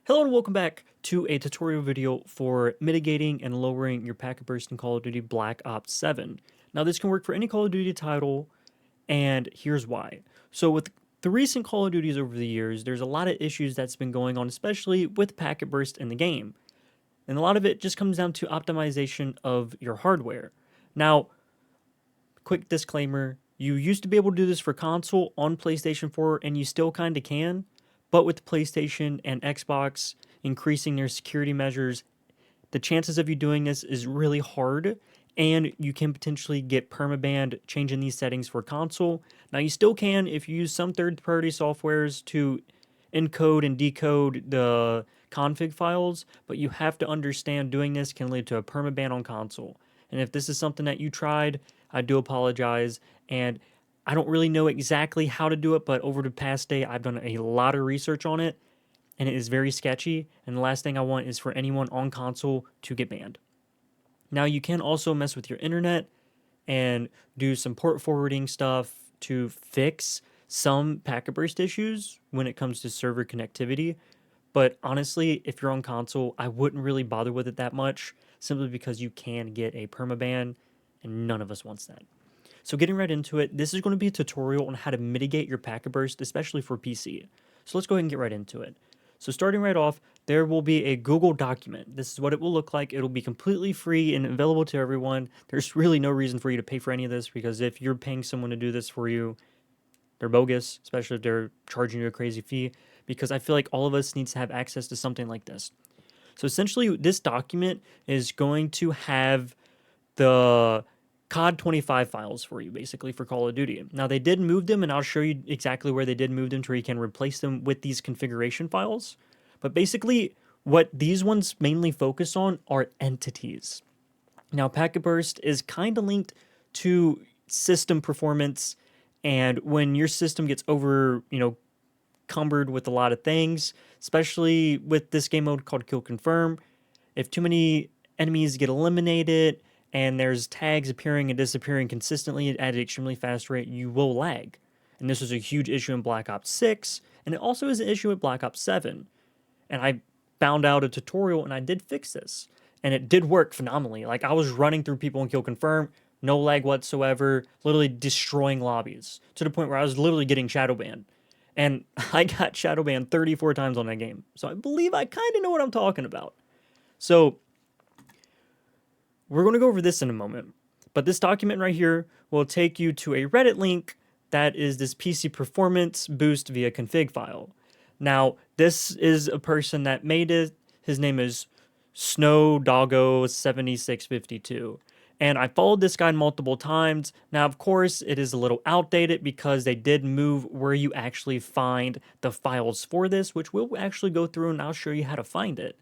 Hello and welcome back to a tutorial video for mitigating and lowering your packet burst in Call of Duty Black Ops 7. Now this can work for any Call of Duty title, and here's why. So with the recent Call of Duties over the years, there's a lot of issues that's been going on, especially with packet burst in the game. And a lot of it just comes down to optimization of your hardware. Now, quick disclaimer, you used to be able to do this for console on PlayStation 4, and you still kind of can, but with PlayStation and Xbox increasing their security measures, the chances of you doing this is really hard, and you can potentially get permabanned changing these settings for console. Now, you still can if you use some third-party softwares to encode and decode the config files, but you have to understand doing this can lead to a permaban on console. And if this is something that you tried, I do apologize, and I don't really know exactly how to do it, but over the past day, I've done a lot of research on it, and it is very sketchy, and the last thing I want is for anyone on console to get banned. Now, you can also mess with your internet and do some port forwarding stuff to fix some packet burst issues when it comes to server connectivity. But honestly, if you're on console, I wouldn't really bother with it that much, simply because you can get a permaban, and none of us wants that. So getting right into it, this is going to be a tutorial on how to mitigate your packet burst, especially for PC. So let's go ahead and get right into it. So starting right off, there will be a Google document. This is what it will look like. It'll be completely free and available to everyone. There's really no reason for you to pay for any of this, because if you're paying someone to do this for you, they're bogus, especially if they're charging you a crazy fee, because I feel like all of us needs to have access to something like this. So essentially, this document is going to have the COD 25 files for you, basically, for Call of Duty. Now, they did move them, and I'll show you exactly where they did move them to where you can replace them with these configuration files. But basically, what these ones mainly focus on are entities. Now, packet burst is kind of linked to system performance, and when your system gets cumbered with a lot of things, especially with this game mode called Kill Confirm, if too many enemies get eliminated and there's tags appearing and disappearing consistently at an extremely fast rate, you will lag. And this was a huge issue in Black Ops 6, and it also is an issue with Black Ops 7. And I found out a tutorial and I did fix this. And it did work phenomenally. Like, I was running through people in Kill Confirm, no lag whatsoever, literally destroying lobbies to the point where I was literally getting shadow banned. And I got shadow banned 34 times on that game. So I believe I kind of know what I'm talking about. So we're going to go over this in a moment. But this document right here will take you to a Reddit link that is this PC performance boost via config file. Now, this is a person that made it. His name is Snowdoggo7652. And I followed this guy multiple times. Now, of course, it is a little outdated because they did move where you actually find the files for this, which we'll actually go through and I'll show you how to find it.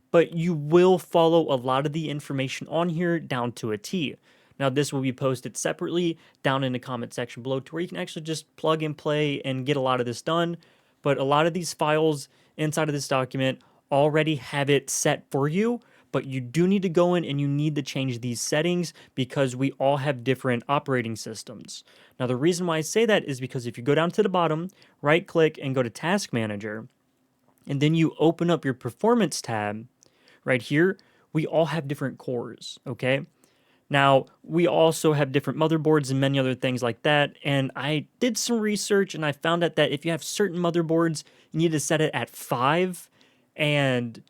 But you will follow a lot of the information on here down to a T. Now, this will be posted separately down in the comment section below to where you can actually just plug and play and get a lot of this done. But a lot of these files inside of this document already have it set for you, but you do need to go in and you need to change these settings because we all have different operating systems. Now, the reason why I say that is because if you go down to the bottom, right click and go to Task Manager, and then you open up your Performance tab right here, we all have different cores, okay? Now, we also have different motherboards and many other things like that, and I did some research and I found out that if you have certain motherboards, you need to set it at 5, and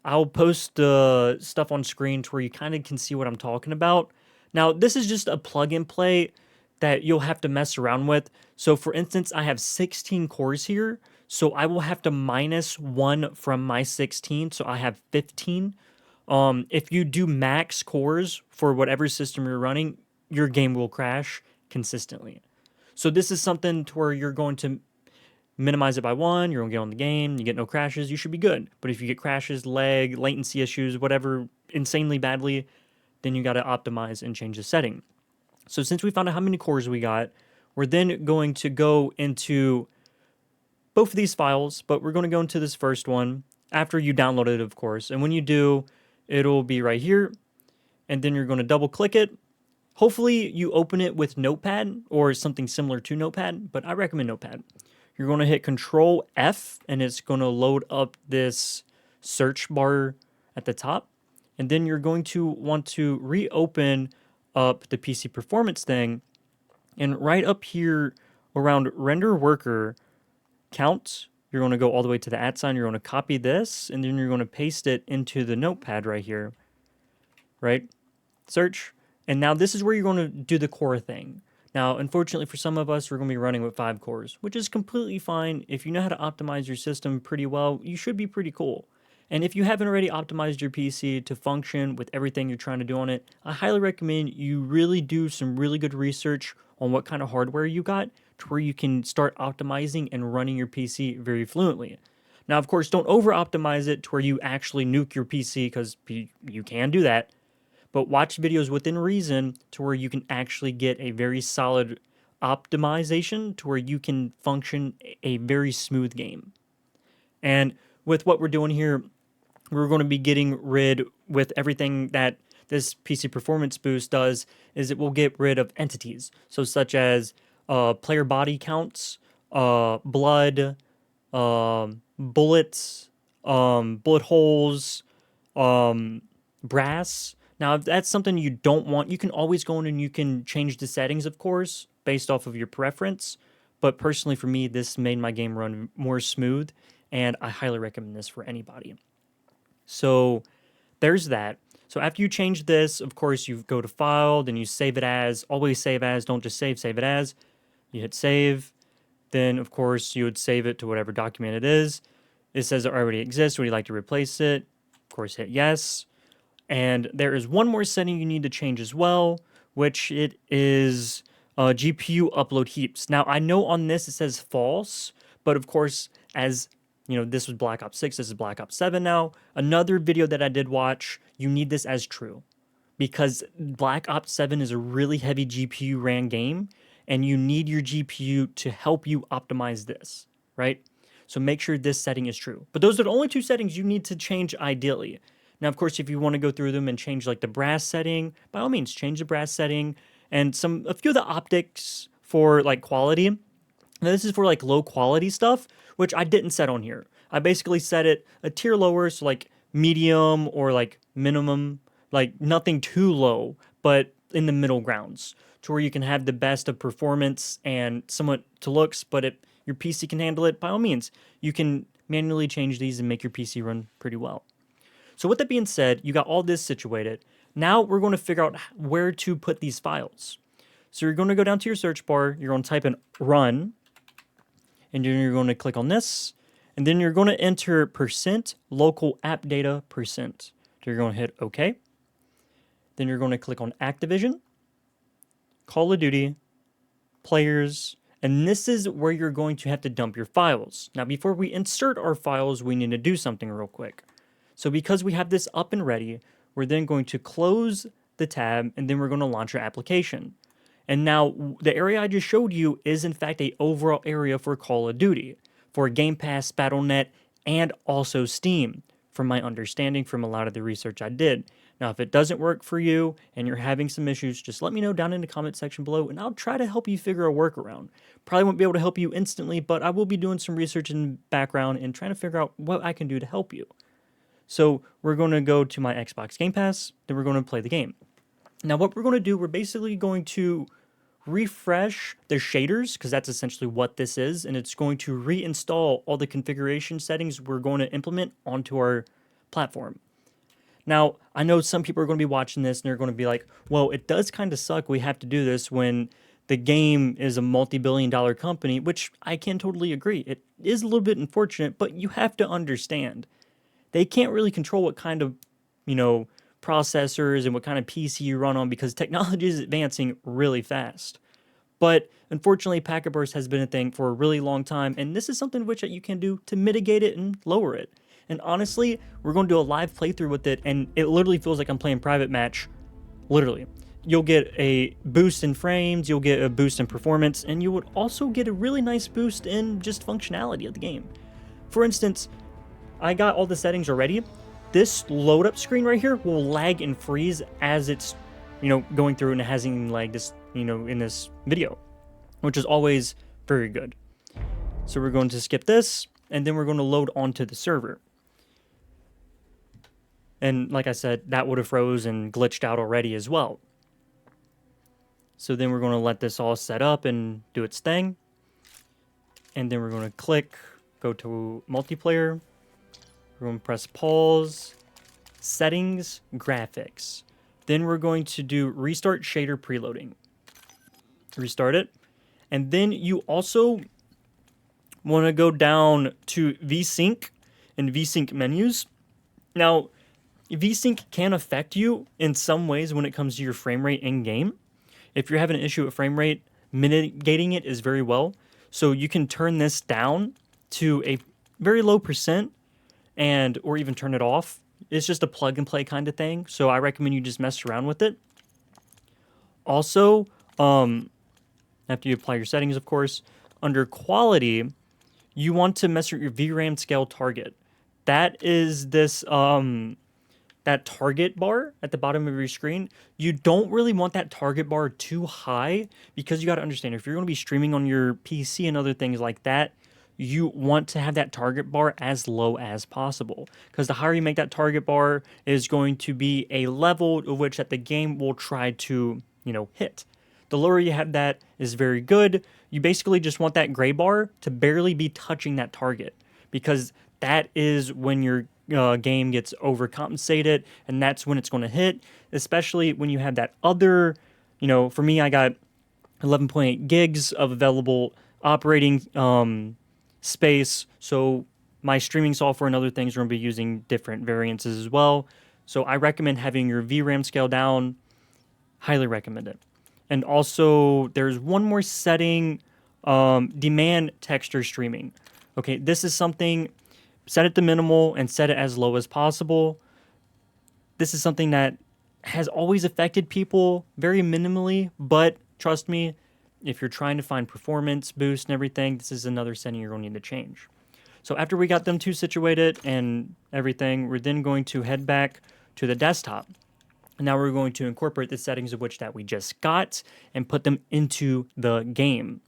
I'll post the stuff on screen to where you kind of can see what I'm talking about. Now, this is just a plug and play that you'll have to mess around with. So for instance, I have 16 cores here, so I will have to minus 1 from my 16, so I have 15. If you do max cores for whatever system you're running, your game will crash consistently. So this is something to where you're going to minimize it by 1, you're going to get on the game, you get no crashes, you should be good. But if you get crashes, lag, latency issues, whatever, insanely badly, then you got to optimize and change the setting. So since we found out how many cores we got, we're then going to go into both of these files, but we're going to go into this first one after you download it, of course. And when you do, it'll be right here, and then you're going to double click it. Hopefully you open it with Notepad or something similar to Notepad, but I recommend Notepad. you're going to hit Control F, and it's going to load up this search bar at the top. And then you're going to want to reopen up the PC performance thing. And right up here around render worker count, you're going to go all the way to the @ sign. You're going to copy this, and then you're going to paste it into the notepad right here, right? Search. And now this is where you're going to do the core thing. Now, unfortunately for some of us, we're going to be running with 5 cores, which is completely fine. If you know how to optimize your system pretty well, you should be pretty cool. And if you haven't already optimized your PC to function with everything you're trying to do on it, I highly recommend you really do some really good research on what kind of hardware you got to where you can start optimizing and running your PC very fluently. Now, of course, don't over optimize it to where you actually nuke your PC, because you can do that. But watch videos within reason to where you can actually get a very solid optimization to where you can function a very smooth game. And with what we're doing here, we're going to be getting rid with everything that this PC performance boost does is it will get rid of entities. So such as player body counts, blood, bullets, bullet holes, brass. Now, if that's something you don't want, you can always go in and you can change the settings, of course, based off of your preference. But personally, for me, this made my game run more smooth, and I highly recommend this for anybody. So there's that. So after you change this, of course, you go to File, then you save it as. Always save as. Don't just save it as. You hit Save. Then, of course, you would save it to whatever document it is. It says it already exists. Would you like to replace it? Of course, hit Yes. And there is one more setting you need to change as well, which it is GPU upload heaps. Now, I know on this it says false, but of course, as you know, this was Black Ops 6, this is Black Ops 7 now. Another video that I did watch, you need this as true, because Black Ops 7 is a really heavy GPU ran game, and you need your GPU to help you optimize this, right? So make sure this setting is true. But those are the only 2 settings you need to change ideally. Now, of course, if you want to go through them and change like the brass setting, by all means, change the brass setting and a few of the optics for like quality. Now, this is for like low quality stuff, which I didn't set on here. I basically set it a tier lower, so like medium or like minimum, like nothing too low, but in the middle grounds, to where you can have the best of performance and somewhat to looks, but if your PC can handle it, by all means, you can manually change these and make your PC run pretty well. So with that being said, you got all this situated. Now we're going to figure out where to put these files. So you're going to go down to your search bar, you're going to type in run, and then you're going to click on this, and then you're going to enter %local app data %. So you're going to hit OK. Then you're going to click on Activision, Call of Duty, Players, and this is where you're going to have to dump your files. Now before we insert our files, we need to do something real quick. So because we have this up and ready, we're then going to close the tab, and then we're going to launch our application. And now the area I just showed you is in fact a overall area for Call of Duty, for Game Pass, Battle.net, and also Steam, from my understanding from a lot of the research I did. Now, if it doesn't work for you and you're having some issues, just let me know down in the comment section below, and I'll try to help you figure a workaround. Probably won't be able to help you instantly, but I will be doing some research in the background and trying to figure out what I can do to help you. So we're going to go to my Xbox Game Pass, then we're going to play the game. Now what we're going to do, we're basically going to refresh the shaders, because that's essentially what this is, and it's going to reinstall all the configuration settings we're going to implement onto our platform. Now, I know some people are going to be watching this and they're going to be like, well, it does kind of suck we have to do this when the game is a multi-billion-dollar company, which I can totally agree. It is a little bit unfortunate, but you have to understand. They can't really control what kind of, processors and what kind of PC you run on, because technology is advancing really fast. But unfortunately, packet burst has been a thing for a really long time, and this is something which you can do to mitigate it and lower it. And honestly, we're going to do a live playthrough with it, and it literally feels like I'm playing private match. Literally. You'll get a boost in frames, you'll get a boost in performance, and you would also get a really nice boost in just functionality of the game. For instance, I got all the settings already. This load up screen right here will lag and freeze as it's, going through, and it hasn't even lagged this, in this video, which is always very good. So we're going to skip this, and then we're going to load onto the server. And like I said, that would have froze and glitched out already as well. So then we're going to let this all set up and do its thing. And then we're going to click, go to multiplayer. We're going to press pause, settings, graphics. Then we're going to do restart shader preloading. Restart it. And then you also want to go down to VSync and VSync menus. Now, VSync can affect you in some ways when it comes to your frame rate in game. If you're having an issue with frame rate, mitigating it is very well. So you can turn this down to a very low percent and or even turn it off. It's just a plug and play kind of thing. So I recommend you just mess around with it. Also, after you apply your settings, of course, under quality, you want to mess with your VRAM scale target. That is this that target bar at the bottom of your screen. You don't really want that target bar too high, because you got to understand, if you're going to be streaming on your PC and other things like that, you want to have that target bar as low as possible, because the higher you make that target bar is going to be a level of which that the game will try to, hit. The lower you have that is very good. You basically just want that gray bar to barely be touching that target, because that is when your game gets overcompensated, and that's when it's going to hit, especially when you have that other, for me, I got 11.8 gigs of available operating space, so my streaming software and other things are going to be using different variances as well. So I recommend having your VRAM scale down. Highly recommend it. And also, there's one more setting, demand texture streaming. Okay, this is something, set it to minimal and set it as low as possible. This is something that has always affected people very minimally, but trust me, if you're trying to find performance boost and everything, this is another setting you're going to need to change. So after we got them two situated and everything, we're then going to head back to the desktop. Now we're going to incorporate the settings of which that we just got and put them into the game.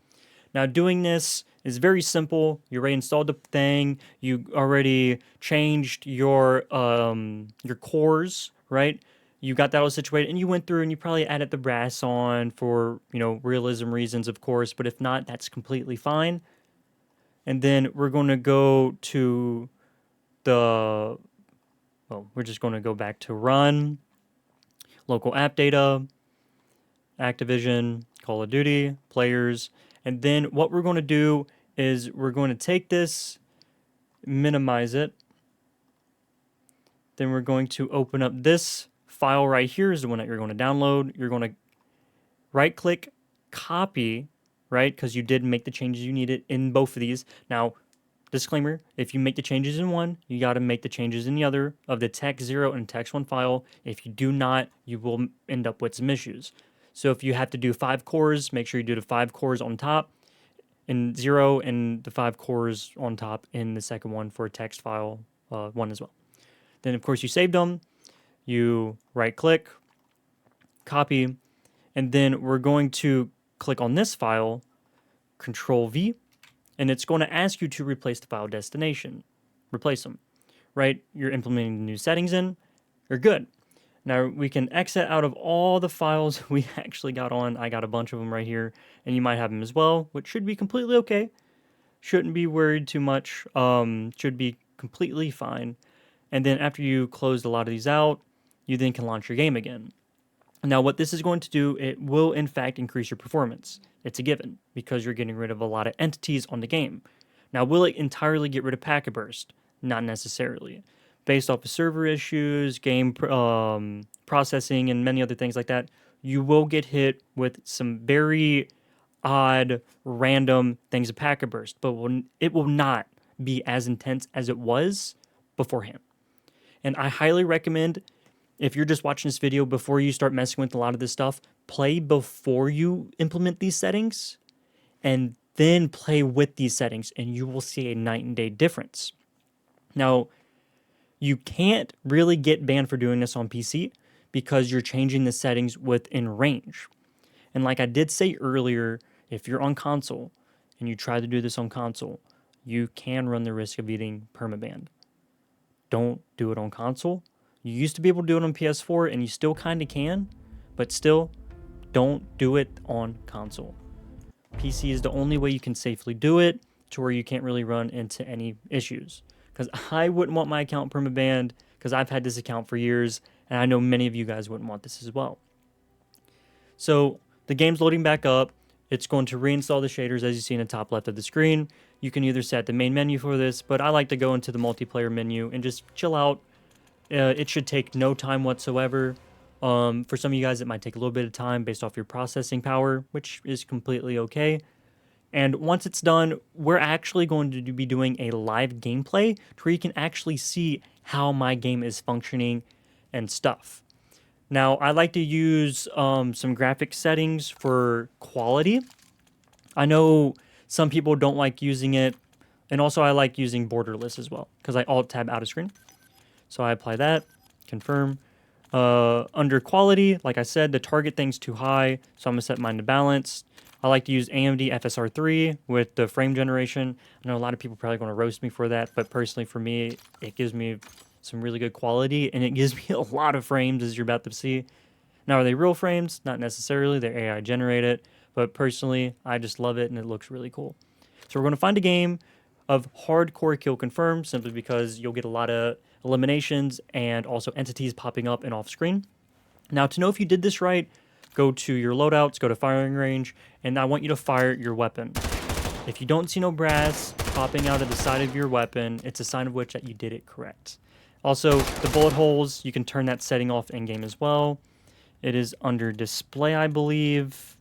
Now doing this is very simple. You already installed the thing. You already changed your cores, right? You got that all situated, and you went through and you probably added the brass on for, realism reasons, of course. But if not, that's completely fine. And then we're going to go to we're just going to go back to run, local app data, Activision, Call of Duty, players. And then what we're going to do is we're going to take this, minimize it. Then we're going to open up this file right here, is the one that you're going to download. You're going to right click, copy, right? Because you did make the changes you needed in both of these. Now, disclaimer, if you make the changes in one, you got to make the changes in the other of the text 0 and text 1 file. If you do not, you will end up with some issues. So if you have to do 5 cores, make sure you do the 5 cores on top in 0 and the 5 cores on top in the second one for a text file 1 as well. Then, of course, you saved them. You right-click, copy, and then we're going to click on this file, Control-V, and it's going to ask you to replace the file destination. Replace them, right? You're implementing the new settings in. You're good. Now, we can exit out of all the files we actually got on. I got a bunch of them right here, and you might have them as well, which should be completely okay. Shouldn't be worried too much. Should be completely fine. And then after you close a lot of these out, you then can launch your game again. Now, what this is going to do, it will in fact increase your performance. It's a given, because you're getting rid of a lot of entities on the game. Now, will it entirely get rid of packet burst? Not necessarily. Based off of server issues, game processing, and many other things like that, you will get hit with some very odd, random things of packet burst, but it will not be as intense as it was beforehand. And I highly recommend, if you're just watching this video, before you start messing with a lot of this stuff, play before you implement these settings, and then play with these settings, and you will see a night and day difference. Now, you can't really get banned for doing this on PC, because you're changing the settings within range. And like I did say earlier, if you're on console, and you try to do this on console, you can run the risk of getting permaban. Don't do it on console. You used to be able to do it on PS4, and you still kind of can, but still, don't do it on console. PC is the only way you can safely do it to where you can't really run into any issues. Because I wouldn't want my account permabanned, because I've had this account for years, and I know many of you guys wouldn't want this as well. So the game's loading back up. It's going to reinstall the shaders as you see in the top left of the screen. You can either set the main menu for this, but I like to go into the multiplayer menu and just chill out. It should take no time whatsoever. For some of you guys, it might take a little bit of time based off your processing power, which is completely okay. And once it's done, we're actually going to be doing a live gameplay to where you can actually see how my game is functioning and stuff. Now, I like to use some graphic settings for quality. I know some people don't like using it, and also I like using borderless as well, because I alt-tab out of screen. So I apply that, confirm. Under quality, like I said, the target thing's too high, so I'm going to set mine to balance. I like to use AMD FSR3 with the frame generation. I know a lot of people probably going to roast me for that, but personally for me, it gives me some really good quality, and it gives me a lot of frames, as you're about to see. Now, are they real frames? Not necessarily. They're AI generated, but personally, I just love it, and it looks really cool. So we're going to find a game of hardcore kill confirm, simply because you'll get a lot of eliminations and also entities popping up and off screen. Now, to know if you did this right, go to your loadouts, go to firing range, and I want you to fire your weapon. If you don't see no brass popping out of the side of your weapon, it's a sign of which that you did it correct. Also, the bullet holes, you can turn that setting off in-game as well. It is under display, I believe,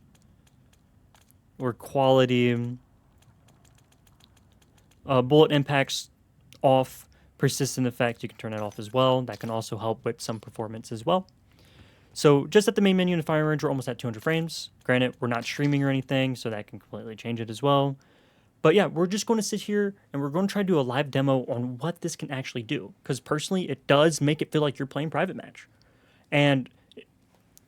or quality. Bullet impacts off, persistent effect, you can turn that off as well. That can also help with some performance as well. So just at the main menu in the firing range, we're almost at 200 frames. Granted, we're not streaming or anything, so that can completely change it as well. But yeah, we're just going to sit here and we're going to try to do a live demo on what this can actually do. Because personally, it does make it feel like you're playing private match. And,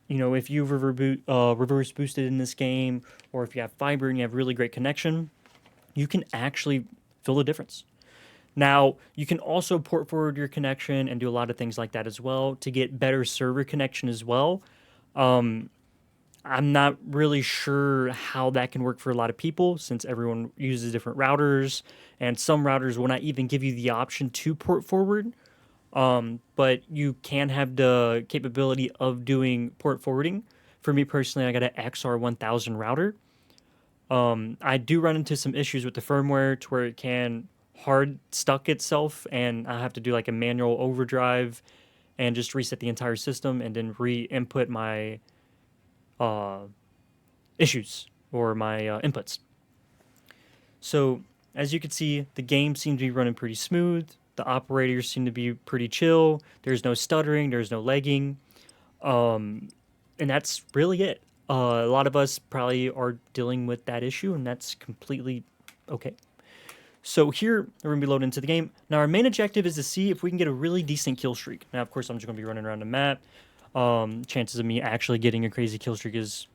you know, if you've reverse boosted in this game, or if you have fiber and you have really great connection, you can actually feel the difference. Now, you can also port forward your connection and do a lot of things like that as well to get better server connection as well. I'm not really sure how that can work for a lot of people, since everyone uses different routers, and some routers will not even give you the option to port forward. But you can have the capability of doing port forwarding. For me personally, I got an XR1000 router. I do run into some issues with the firmware to where it can hard stuck itself, and I have to do like a manual overdrive and just reset the entire system and then re-input my issues or my inputs. So as you can see, the game seems to be running pretty smooth. The operators seem to be pretty chill. There's no stuttering, there's no lagging, and that's really it. A lot of us probably are dealing with that issue, and that's completely okay. So here, we're going to be loaded into the game. Now, our main objective is to see if we can get a really decent kill streak. Now, of course, I'm just going to be running around the map. Chances of me actually getting a crazy kill streak is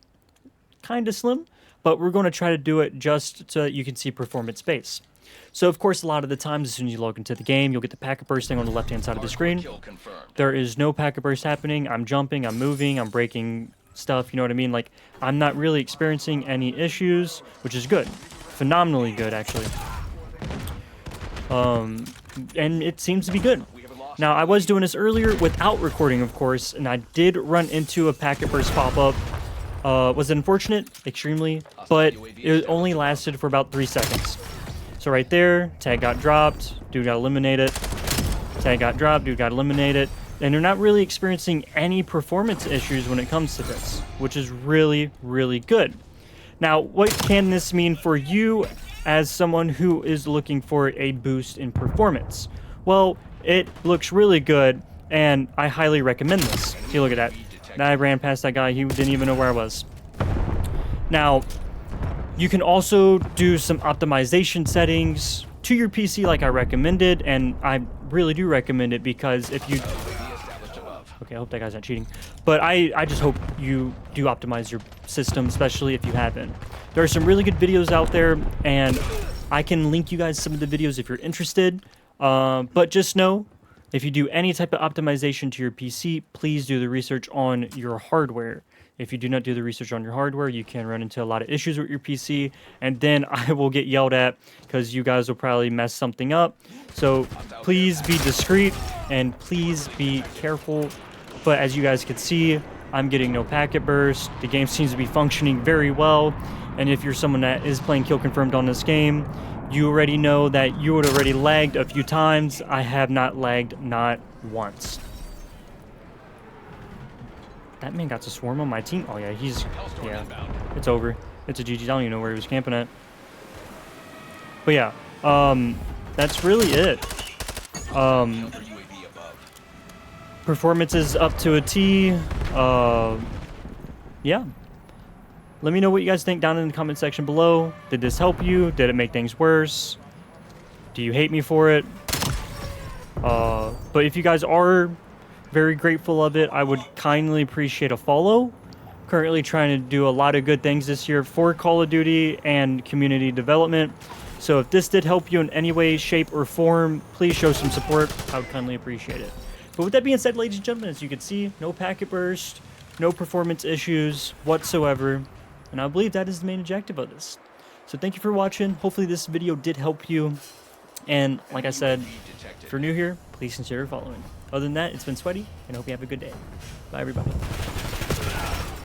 kind of slim, but we're going to try to do it just so that you can see performance base. So, of course, a lot of the times, as soon as you log into the game, you'll get the packet bursting on the left-hand side of the screen. There is no packet burst happening. I'm jumping, I'm moving, I'm breaking stuff, you know what I mean? Like, I'm not really experiencing any issues, which is good. Phenomenally good, actually. And it seems to be good. Now, I was doing this earlier without recording, of course, and I did run into a packet burst pop-up. Was it unfortunate? Extremely. But it only lasted for about 3 seconds. So right there, tag got dropped, dude got eliminated. Tag got dropped, dude got eliminated. And they're not really experiencing any performance issues when it comes to this, which is really, really good. Now, what can this mean for you as someone who is looking for a boost in performance? Well, it looks really good, and I highly recommend this. See, look at that. I ran past that guy. He didn't even know where I was. Now, you can also do some optimization settings to your PC like I recommended, and I really do recommend it because if you... Okay, I hope that guy's not cheating. But I just hope you do optimize your system, especially if you haven't. There are some really good videos out there, and I can link you guys some of the videos if you're interested. But just know, if you do any type of optimization to your PC, please do the research on your hardware. If you do not do the research on your hardware, you can run into a lot of issues with your PC, and then I will get yelled at because you guys will probably mess something up. So please be discreet and please be careful. But as you guys can see, I'm getting no packet burst. The game seems to be functioning very well. And if you're someone that is playing Kill Confirmed on this game, you already know that you would already lagged a few times. I have not lagged, not once. That man got to swarm on my team. Oh yeah, yeah, it's over. It's a GG. I don't even know where he was camping at. But yeah, that's really it. Performance is up to a T. Yeah. Let me know what you guys think down in the comment section below. Did this help you? Did it make things worse? Do you hate me for it? But if you guys are very grateful of it, I would kindly appreciate a follow. Currently trying to do a lot of good things this year for Call of Duty and community development. So if this did help you in any way, shape, or form, please show some support. I would kindly appreciate it. But with that being said, ladies and gentlemen, as you can see, no packet burst, no performance issues whatsoever. And I believe that is the main objective of this. So thank you for watching. Hopefully this video did help you. And like I said, if you're new here, please consider following. Other than that, it's been Sweaty, and I hope you have a good day. Bye, everybody.